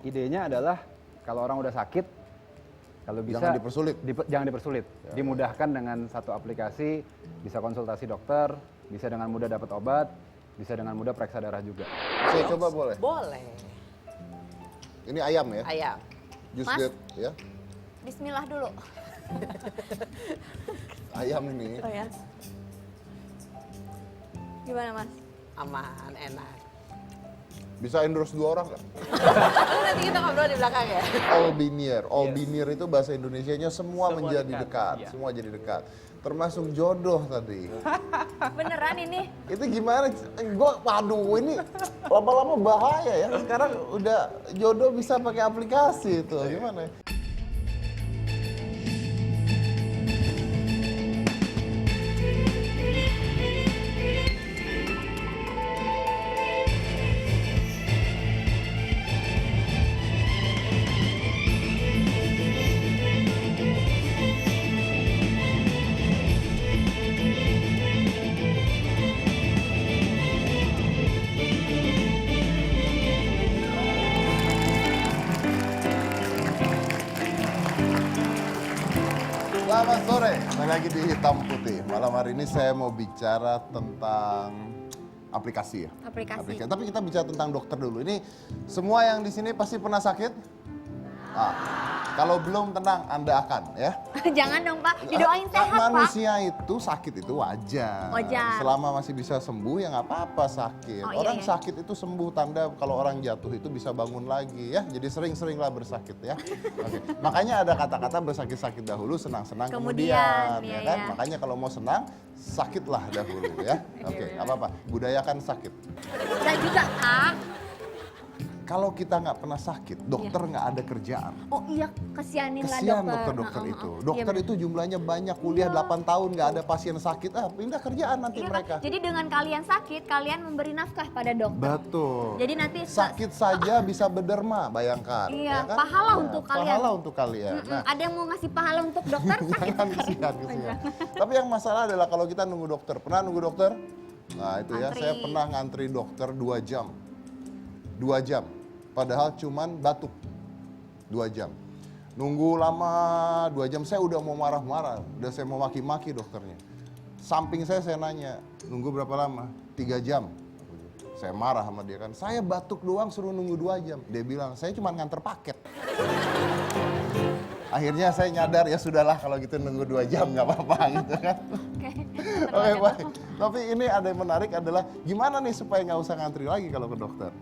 idenya adalah kalau orang udah sakit, kalau bisa Jangan dipersulit. jangan dipersulit. Dimudahkan dengan satu aplikasi, bisa konsultasi dokter, bisa dengan mudah dapat obat, bisa dengan mudah periksa darah juga. Saya coba boleh? Boleh. Ini ayam ya? Ayam. Jus Mas? date ya. Bismillah dulu. Ayam ini. Oh ya. Gimana Mas? Aman, enak. Bisa endorse 2 orang nggak? Nanti kita ngobrol di belakang ya. Albinier. Albinier itu bahasa Indonesianya semua menjadi dekat. Iya. Semua jadi dekat. Termasuk jodoh tadi. Beneran ini? Itu gimana? Waduh, ini lama-lama bahaya ya. Sekarang udah jodoh bisa pakai aplikasi itu. Gimana? Selamat sore, kembali lagi di Hitam Putih. Malam hari ini saya mau bicara tentang aplikasi ya. Aplikasi. Tapi kita bicara tentang dokter dulu. Ini semua yang di sini pasti pernah sakit? Ah, kalau belum tenang, Anda akan ya. Jangan dong Pak, didoain sehat Pak. Manusia itu sakit itu wajar. Wajar. Selama masih bisa sembuh ya nggak apa-apa sakit. Oh, Orang iya. sakit itu sembuh, tanda kalau orang jatuh itu bisa bangun lagi ya. Jadi sering-seringlah bersakit ya. Oke. Makanya ada kata-kata bersakit-sakit dahulu, senang-senang kemudian, Kemudian, ya iya, kan? iya. Makanya kalau mau senang, sakitlah dahulu ya. Oke, nggak apa-apa. Budayakan sakit. Dan juga Kak. Kalau kita nggak pernah sakit, dokter nggak ada kerjaan. Oh iya, kasianin lah Kesian dokter. dokter-dokter itu. Iya, Dokter bener. itu jumlahnya banyak, kuliah 8 tahun nggak ada pasien sakit, pindah kerjaan nanti Iya, Kak. mereka. Jadi dengan kalian sakit, kalian memberi nafkah pada dokter. Betul. Jadi nanti Sakit saja bisa berderma, bayangkan. Iya, ya kan? pahala Ya, untuk kalian. Pahala untuk kalian. Nah, ada yang mau ngasih pahala untuk dokter sakit. jangan kesian. Tapi yang masalah adalah kalau kita nunggu dokter. Pernah nunggu dokter? Nah itu ya, Antri. saya pernah ngantri dokter 2 jam. 2 jam. Padahal cuman batuk. 2 jam. Nunggu lama 2 jam, saya udah mau marah-marah. Udah saya mau maki-maki dokternya. Samping saya nanya, nunggu berapa lama? 3 jam. Saya marah sama dia kan, saya batuk doang suruh nunggu 2 jam. Dia bilang, saya cuma nganter paket. Akhirnya saya nyadar, ya sudahlah kalau gitu nunggu 2 jam nggak apa-apa gitu kan. Oke, baik. Tapi ini ada yang menarik adalah, gimana nih supaya nggak usah ngantri lagi kalau ke dokter?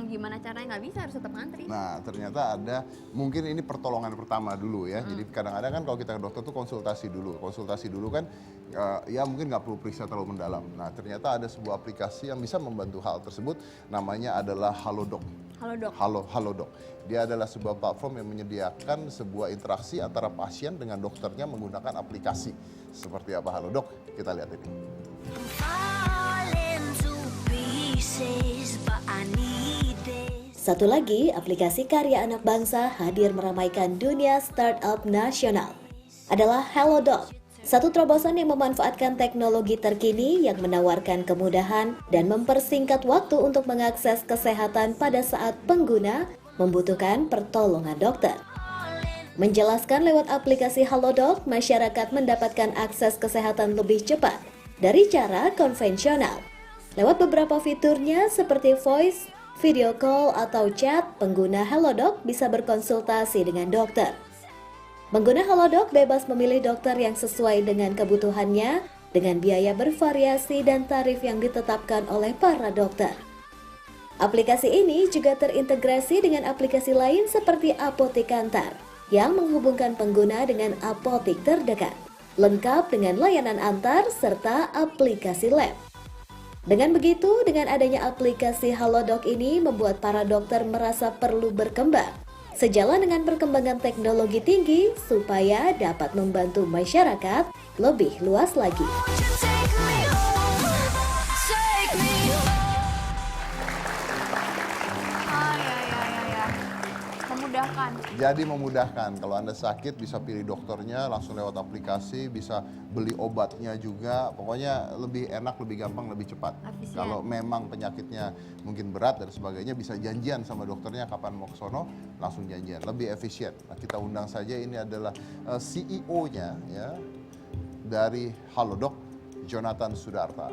Gimana caranya nggak bisa, harus tetap ngantri. Nah, ternyata ada, mungkin ini pertolongan pertama dulu ya. Jadi kadang-kadang kan kalau kita ke dokter tuh konsultasi dulu. Konsultasi dulu kan, ya mungkin nggak perlu periksa terlalu mendalam. Nah, ternyata ada sebuah aplikasi yang bisa membantu hal tersebut. Namanya adalah Halodoc. Halo dok. Halodoc. Dia adalah sebuah platform yang menyediakan sebuah interaksi antara pasien dengan dokternya menggunakan aplikasi. Seperti apa Halodoc? Kita lihat ini. Falling to pieces, but I need this. Satu lagi, aplikasi karya anak bangsa hadir meramaikan dunia startup nasional. Adalah Halodoc, satu terobosan yang memanfaatkan teknologi terkini yang menawarkan kemudahan dan mempersingkat waktu untuk mengakses kesehatan pada saat pengguna membutuhkan pertolongan dokter. Menjelaskan lewat aplikasi Halodoc, masyarakat mendapatkan akses kesehatan lebih cepat dari cara konvensional. Lewat beberapa fiturnya seperti voice, video call, atau chat, pengguna Halodoc bisa berkonsultasi dengan dokter. Pengguna Halodoc bebas memilih dokter yang sesuai dengan kebutuhannya, dengan biaya bervariasi dan tarif yang ditetapkan oleh para dokter. Aplikasi ini juga terintegrasi dengan aplikasi lain seperti Apotik Kantar, yang menghubungkan pengguna dengan apotik terdekat, lengkap dengan layanan antar serta aplikasi lab. Dengan begitu, dengan adanya aplikasi Halodoc ini membuat para dokter merasa perlu berkembang, sejalan dengan perkembangan teknologi tinggi supaya dapat membantu masyarakat lebih luas lagi. Won't you take me home? Take me home. Ya. memudahkan. Jadi memudahkan. Kalau Anda sakit bisa pilih dokternya langsung lewat aplikasi, bisa beli obatnya juga. Pokoknya lebih enak, lebih gampang, lebih cepat. Efisien. Kalau memang penyakitnya mungkin berat dan sebagainya bisa janjian sama dokternya kapan mau ke sono, langsung janjian. Lebih efisien. Nah, kita undang saja ini adalah CEO-nya ya dari Halodoc, Jonathan Sudarta.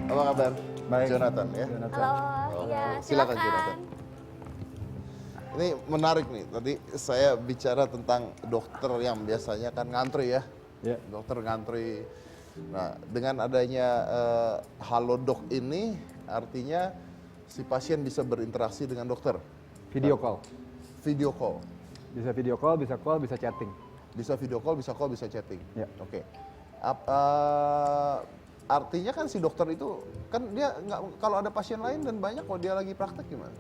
Apa kabar? Baik. Jonathan ya. Halo, iya Silakan silakan. Jonathan. Ini menarik nih. Tadi saya bicara tentang dokter yang biasanya kan ngantri ya. Ya. Dokter ngantri. Nah, dengan adanya Halodoc ini artinya si pasien bisa berinteraksi dengan dokter. Video call. Video call. Bisa video call, bisa chatting. Bisa video call, bisa chatting. Ya. Oke. Artinya kan si dokter itu kan dia nggak, kalau ada pasien lain dan banyak kalau dia lagi praktek gimana?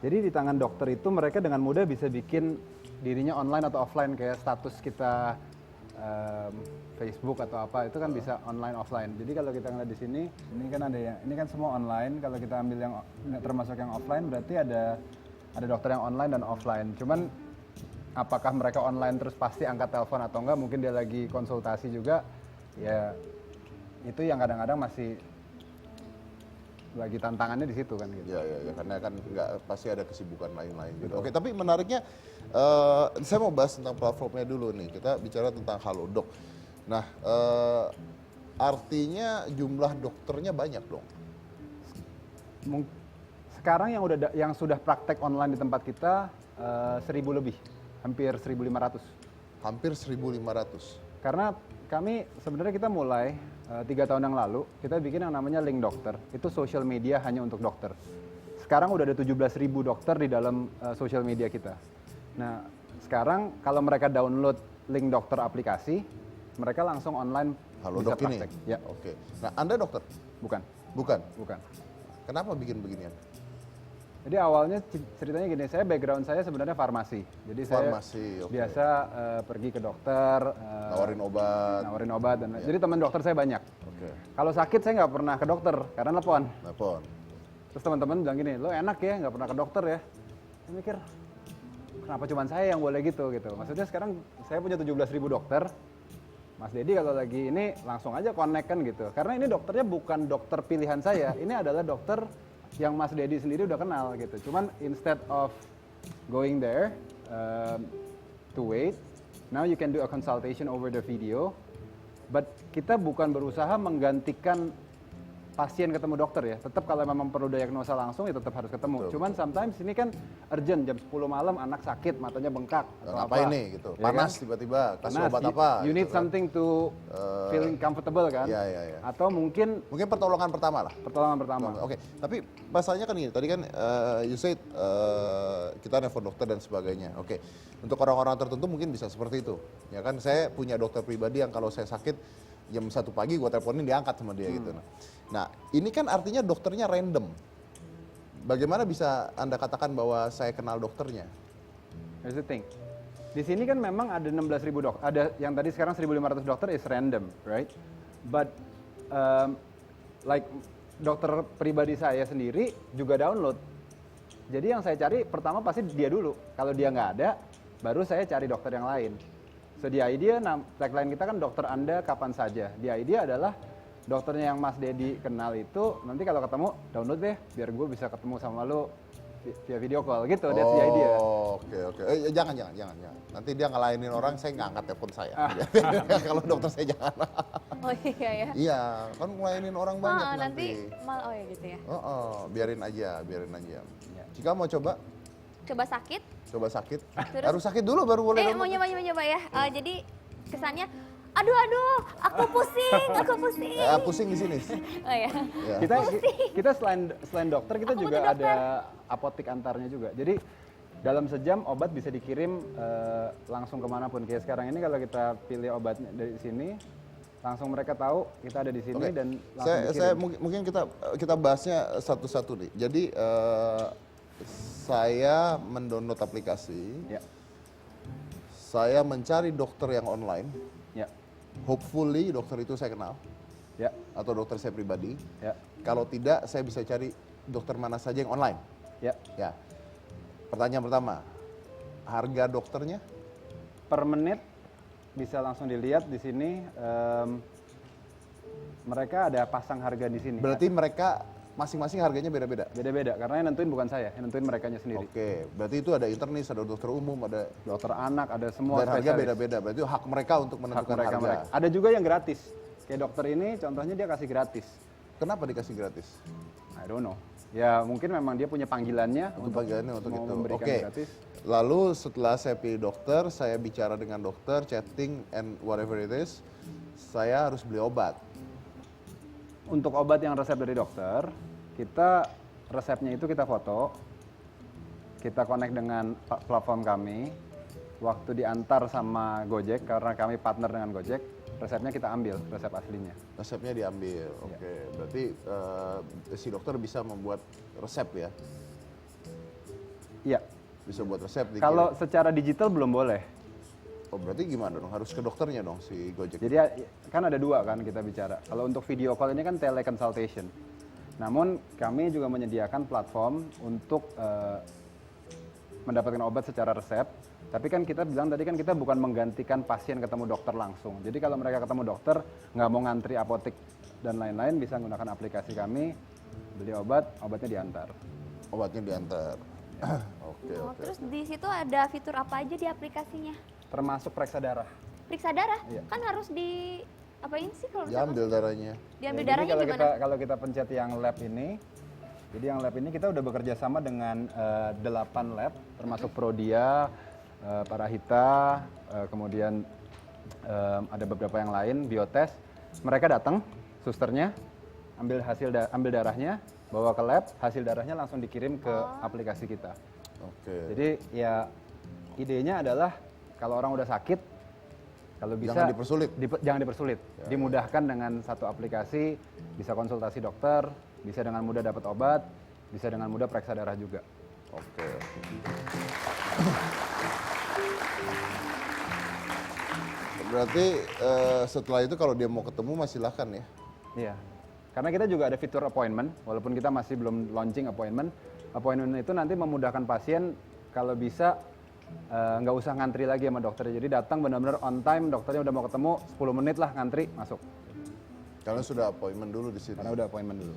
Jadi di tangan dokter itu mereka dengan mudah bisa bikin dirinya online atau offline, kayak status kita Facebook atau apa itu kan bisa online offline. Jadi kalau kita ngeliat di sini, ini kan ada yang ini kan semua online. Kalau kita ambil yang termasuk yang offline berarti ada dokter yang online dan offline. Cuman apakah mereka online terus pasti angkat telepon atau enggak? Mungkin dia lagi konsultasi juga. Ya itu yang kadang-kadang masih lagi tantangannya di situ kan gitu. Ya, karena kan nggak pasti ada kesibukan lain-lain gitu. Oke, tapi menariknya saya mau bahas tentang platformnya dulu nih. Kita bicara tentang Halodoc. Nah, artinya jumlah dokternya banyak dong. Sekarang yang sudah praktek online di tempat kita 1.000 lebih, hampir 1.500. Hampir 1.500. Karena kami sebenarnya kita mulai 3 tahun yang lalu, kita bikin yang namanya Link Dokter. Itu social media hanya untuk dokter. Sekarang udah ada 17.000 dokter di dalam social media kita. Nah, sekarang kalau mereka download Link Dokter aplikasi, mereka langsung online Halodoc bisa ini? praktek. Ya, Oke. Nah, Anda dokter? bukan. Bukan? Bukan. Kenapa bikin beginian? Jadi awalnya ceritanya gini, saya background saya sebenarnya farmasi. Jadi saya Farmasi, oke. biasa pergi ke dokter, Nawarin obat? nawarin obat dan jadi teman dokter saya banyak. Oke. Kalau sakit saya nggak pernah ke dokter karena telepon. Telepon. Terus teman-teman bilang gini, lo enak ya nggak pernah ke dokter ya. Saya mikir, kenapa cuma saya yang boleh gitu. Maksudnya sekarang saya punya 17.000 dokter. Mas Dedi kalau lagi ini langsung aja connect kan gitu. Karena ini dokternya bukan dokter pilihan saya, ini adalah dokter yang Mas Dedi sendiri udah kenal gitu. Cuman instead of going there to wait, now you can do a consultation over the video. But kita bukan berusaha menggantikan pasien ketemu dokter ya. Tetap kalau memang perlu diagnosa langsung ya tetap harus ketemu. Betul, Cuman sometimes ini kan urgent, jam 10 malam anak sakit, matanya bengkak atau apa ini gitu? Ya Panas kan? tiba-tiba, kasih Panas, obat you- apa? You need gitu kan. something to feeling comfortable kan? Iya. Atau mungkin Mungkin pertolongan pertama lah. pertolongan pertama. Oke, tapi masalahnya kan gini, tadi kan you said kita nelfon dokter dan sebagainya. Oke, untuk orang-orang tertentu mungkin bisa seperti itu. Ya kan, saya punya dokter pribadi yang kalau saya sakit jam 1 pagi gue teleponin diangkat sama dia gitu. Nah, ini kan artinya dokternya random. Bagaimana bisa Anda katakan bahwa saya kenal dokternya? Here's the thing. Di sini kan memang ada 16.000 dokter. Ada yang tadi sekarang 1.500 dokter is random, right? But like dokter pribadi saya sendiri juga download. Jadi yang saya cari pertama pasti dia dulu. Kalau dia nggak ada, baru saya cari dokter yang lain. So the idea, tagline kita kan dokter Anda kapan saja. The idea adalah dokternya yang Mas Dedi kenal itu nanti kalau ketemu download deh, biar gue bisa ketemu sama lo via video call gitu. That's the idea. Oke. Jangan. Nanti dia ngelainin orang, saya nggak angkat telepon saya. Kalau dokter saya jangan. Oh iya ya. Iya, kan ngelainin orang banyak nanti nanti. oh ya gitu ya. Biarin aja. Jika mau coba Coba sakit. sakit. Terus? Harus sakit dulu baru boleh Mau download. nyoba ya. Jadi kesannya aduh, aku pusing. Pusing di sini. Oh ya. Ya. Kita selain dokter kita Aku juga butuh dokter. ada apotik antarnya juga. Jadi dalam sejam obat bisa dikirim langsung kemanapun. Kayak sekarang ini kalau kita pilih obatnya dari sini, langsung mereka tahu kita ada di sini Oke. dan langsung dikirim. Saya mungkin kita bahasnya satu-satu nih. Jadi saya mendownload aplikasi. Ya, Saya mencari dokter yang online. ya, Hopefully dokter itu saya kenal. Ya, atau dokter saya pribadi. ya, Kalau tidak, saya bisa cari dokter mana saja yang online. ya. Ya. Pertanyaan pertama, harga dokternya? Per menit bisa langsung dilihat di sini. Mereka ada pasang harga di sini. Berarti mereka masing-masing harganya beda-beda? Beda-beda, karena yang nentuin bukan saya, yang nentuin merekanya sendiri. Oke, berarti itu ada internis, ada dokter umum, ada Dokter anak, ada semua dan harga spesialis. beda-beda. Berarti hak mereka untuk Hak menentukan mereka, harga. mereka. Ada juga yang gratis. Kayak dokter ini, contohnya dia kasih gratis. Kenapa dikasih gratis? I don't know. Ya mungkin memang dia punya panggilannya Untuk panggilannya untuk mau itu. memberikan Oke. gratis. Lalu setelah saya pilih dokter, saya bicara dengan dokter, chatting and whatever it is, saya harus beli obat. Untuk obat yang resep dari dokter, kita resepnya itu kita foto, kita connect dengan platform kami. Waktu diantar sama Gojek, karena kami partner dengan Gojek, resepnya kita ambil, resep aslinya. Resepnya diambil. Oke, berarti si dokter bisa membuat resep ya? Iya. Bisa buat resep dikirim. Kalau secara digital belum boleh. Oh, berarti gimana dong? Harus ke dokternya dong si Gojek. Jadi kan ada dua kan kita bicara. Kalau untuk video call ini kan teleconsultation. Namun kami juga menyediakan platform untuk mendapatkan obat secara resep. Tapi kan kita bilang tadi kan kita bukan menggantikan pasien ketemu dokter langsung. Jadi kalau mereka ketemu dokter nggak mau ngantri apotek dan lain-lain bisa menggunakan aplikasi kami, beli obat, obatnya diantar. Obatnya diantar. Oke, Oh, oke. terus di situ ada fitur apa aja di aplikasinya? Termasuk periksa darah. Periksa darah? Iya. Kan harus di apain sih kalau misalkan Diambil darahnya. diambil Ya, jadi darahnya kalau gimana? kalau kita pencet yang lab ini, jadi yang lab ini kita udah bekerja sama dengan 8 lab, termasuk Prodia, Parahita, kemudian ada beberapa yang lain, Biotest. Mereka datang, susternya, ambil darahnya, bawa ke lab, hasil darahnya langsung dikirim ke aplikasi kita. Oke. Jadi ya idenya adalah kalau orang udah sakit, kalau bisa Jangan dipersulit. jangan dipersulit. Dimudahkan dengan satu aplikasi, bisa konsultasi dokter, bisa dengan mudah dapat obat, bisa dengan mudah periksa darah juga. Oke. Berarti setelah itu kalau dia mau ketemu masih silahkan ya? Iya. Karena kita juga ada fitur appointment, walaupun kita masih belum launching appointment. Appointment itu nanti memudahkan pasien kalau bisa nggak usah ngantri lagi sama dokter. Jadi datang benar-benar on time, dokternya udah mau ketemu, 10 menit lah ngantri, masuk. Karena sudah appointment dulu di sini. Karena udah appointment dulu.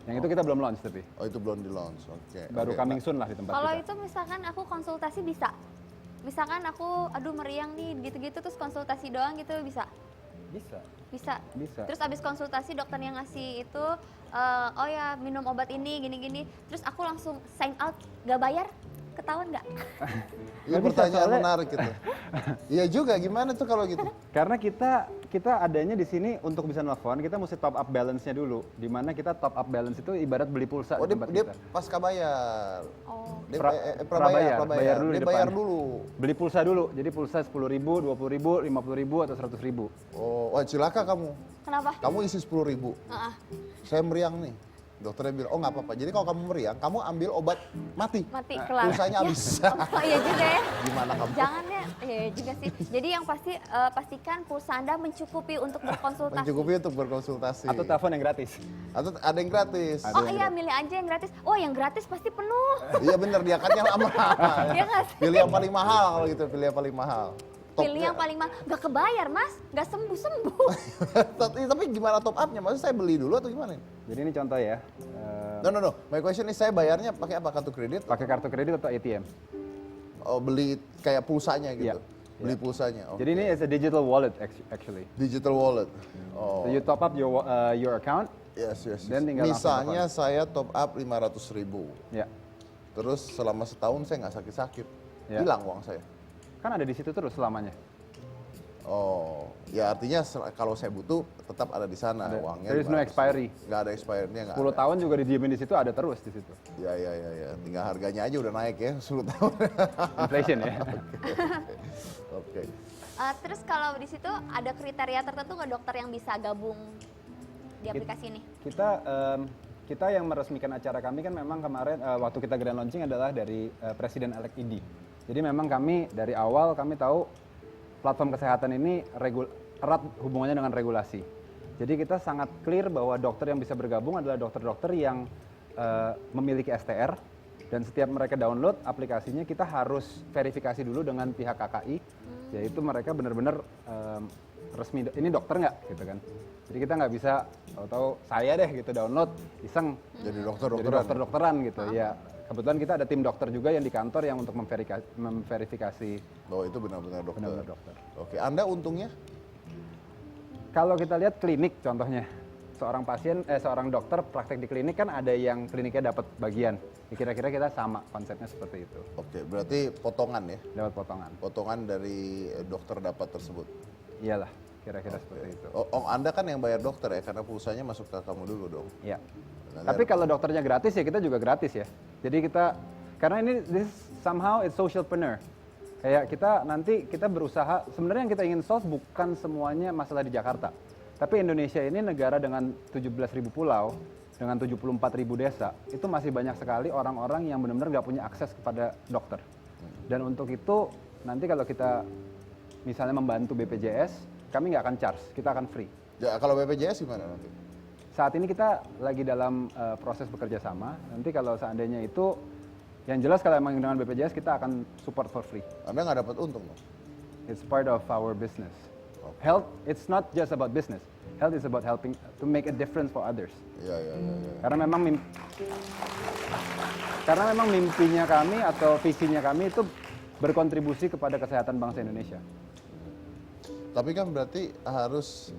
Yang itu kita belum launch tapi. Oh, itu belum di launch. Oke. Baru Oke. coming soon lah di tempat Kalau kita. itu misalkan aku konsultasi bisa? Misalkan aku aduh meriang nih gitu-gitu terus konsultasi doang gitu bisa? Bisa. Bisa. Bisa. Terus abis konsultasi dokternya ngasih itu oh ya minum obat ini gini-gini. Terus aku langsung sign out gak bayar? Ketahuan nggak? Ini Nggak bisa, pertanyaan soalnya- menarik gitu. Iya juga, gimana tuh kalau gitu? Karena kita adanya di sini untuk bisa nelfon, kita mesti top up balance-nya dulu. Di mana kita top up balance itu ibarat beli pulsa Oh, di dia, tempat dia kita. pasca bayar. Oh. Dia Prabayar, bayar dulu di Dia bayar depan. dulu. Beli pulsa dulu. Jadi pulsa 10.000, 20.000, 50.000 atau 100.000. Oh, wah cilaka kamu. Kenapa? Kamu isi 10.000. Heeh. Saya meriang nih. Dokternya bilang, oh nggak apa-apa. Jadi kalau kamu meriang, kamu ambil obat mati. Mati kelar. Pulsanya habis. Oh iya juga ya. Gimana kamu? Jangan ya. Iya juga sih. Jadi yang pasti pastikan pulsa Anda mencukupi untuk berkonsultasi. Mencukupi untuk berkonsultasi. Atau telepon yang gratis. Atau ada yang gratis. Oh iya milih aja yang gratis. Oh yang gratis pasti penuh. Iya bener, dia kan yang mahal. Iya nggak sih? Pilih yang paling mahal kalau gitu, pilih yang paling mahal. Pilih yang paling mahal. Gak kebayar mas. Gak sembuh-sembuh. Tapi gimana top up-nya? Maksudnya saya beli dulu atau gimana? Jadi ini contoh ya. No. My question is saya bayarnya pakai apa? Kartu kredit? Pakai kartu kredit atau ATM. Oh, beli kayak pulsanya gitu? Iya. Beli pulsanya? Jadi ini is a digital wallet actually. Digital wallet? So Oh, you top up your account. yes. Dan tinggal langsung Misalnya saya top up 500.000. Ya. Terus selama setahun saya nggak sakit-sakit. Ya. Hilang uang saya. Kan ada di situ terus selamanya. Oh, ya artinya kalau saya butuh tetap ada di sana uangnya. There is no 500.000. expiry. Nggak ada expiry-nya, nggak 10 ada. tahun juga didiemin di situ ada terus di situ. Ya. Tinggal harganya aja udah naik ya, 10 tahun. Inflation ya. Oke. Terus kalau di situ ada kriteria tertentu nggak dokter yang bisa gabung di aplikasi ini? Kita yang meresmikan acara kami kan memang kemarin waktu kita grand launching adalah dari Presiden Elect ID. Jadi memang kami dari awal kami tahu platform kesehatan ini erat hubungannya dengan regulasi. Jadi kita sangat clear bahwa dokter yang bisa bergabung adalah dokter-dokter yang memiliki STR, dan setiap mereka download aplikasinya kita harus verifikasi dulu dengan pihak KKI, yaitu mereka benar-benar resmi, ini dokter nggak gitu kan. Jadi kita nggak bisa tahu saya deh gitu download iseng Jadi jadi dokter-dokteran gitu. Ya kebetulan kita ada tim dokter juga yang di kantor yang untuk memverifikasi Oh, itu benar-benar dokter. benar-benar dokter. Oke, Anda untungnya? Kalau kita lihat klinik contohnya, seorang dokter praktek di klinik kan ada yang kliniknya dapat bagian. Ya, kira-kira kita sama konsepnya seperti itu. Oke, berarti potongan ya? Dapat potongan. Potongan dari dokter dapat tersebut. Iyalah, kira-kira seperti itu. Oh, Anda kan yang bayar dokter ya, karena pulsanya masuk ke kamu dulu dong. Iya. Nah, Tapi kalau dokternya gratis ya kita juga gratis ya. Jadi kita, karena ini somehow it's socialpreneur. Kayak kita berusaha, sebenarnya yang kita ingin solve bukan semuanya masalah di Jakarta. Tapi Indonesia ini negara dengan 17.000 pulau, dengan 74.000 desa, itu masih banyak sekali orang-orang yang benar-benar nggak punya akses kepada dokter. Dan untuk itu, nanti kalau kita misalnya membantu BPJS, kami nggak akan charge, kita akan free. Ya, kalau BPJS gimana nanti? Saat ini kita lagi dalam proses bekerja sama, nanti kalau seandainya itu, yang jelas kalau emang dengan BPJS kita akan support for free. Anda nggak dapat untung dong? It's part of our business. Health, it's not just about business. Health is about helping to make a difference for others. Iya. Karena memang mimpinya kami atau visinya kami itu berkontribusi kepada kesehatan bangsa Indonesia. Tapi kan berarti harus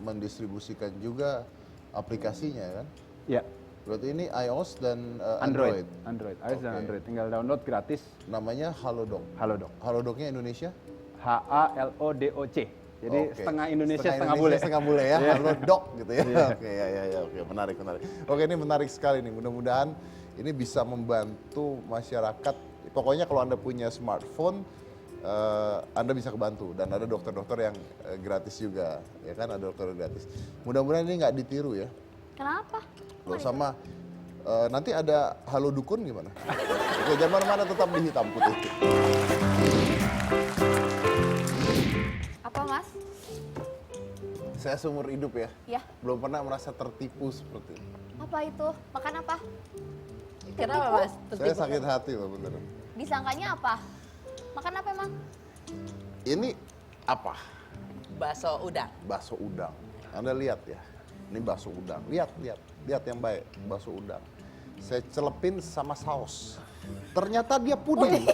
mendistribusikan juga aplikasinya kan? Ya, Berarti ini iOS dan Android. Android. iOS dan Oke. Android. Tinggal download gratis. Namanya Halodoc. Halodoc. Halodocnya Indonesia? HALODOC. Jadi Oke. setengah Indonesia, setengah bule. Setengah bule ya, Iya. Halodoc gitu ya. Iya. Oke, ya, oke, menarik. Oke, ini menarik sekali nih. Mudah-mudahan ini bisa membantu masyarakat. Pokoknya kalau Anda punya smartphone, Anda bisa kebantu, dan ada dokter-dokter yang gratis juga, ya kan, ada dokter gratis. Mudah-mudahan ini nggak ditiru ya. Kenapa? Loh, sama nanti ada Halo Dukun gimana? Oke, jangan mana-mana, tetap di Hitam Putih. Apa mas? Saya seumur hidup ya, Ya, belum pernah merasa tertipu seperti ini. apa itu? Makan apa? Kenapa Mas? Saya sakit hati loh beneran. Disangkanya apa? Makan apa emang? Ini apa? Bakso udang. Bakso udang. Anda lihat ya, ini bakso udang. Lihat yang baik, bakso udang. Saya celepin sama saus. Ternyata dia puding.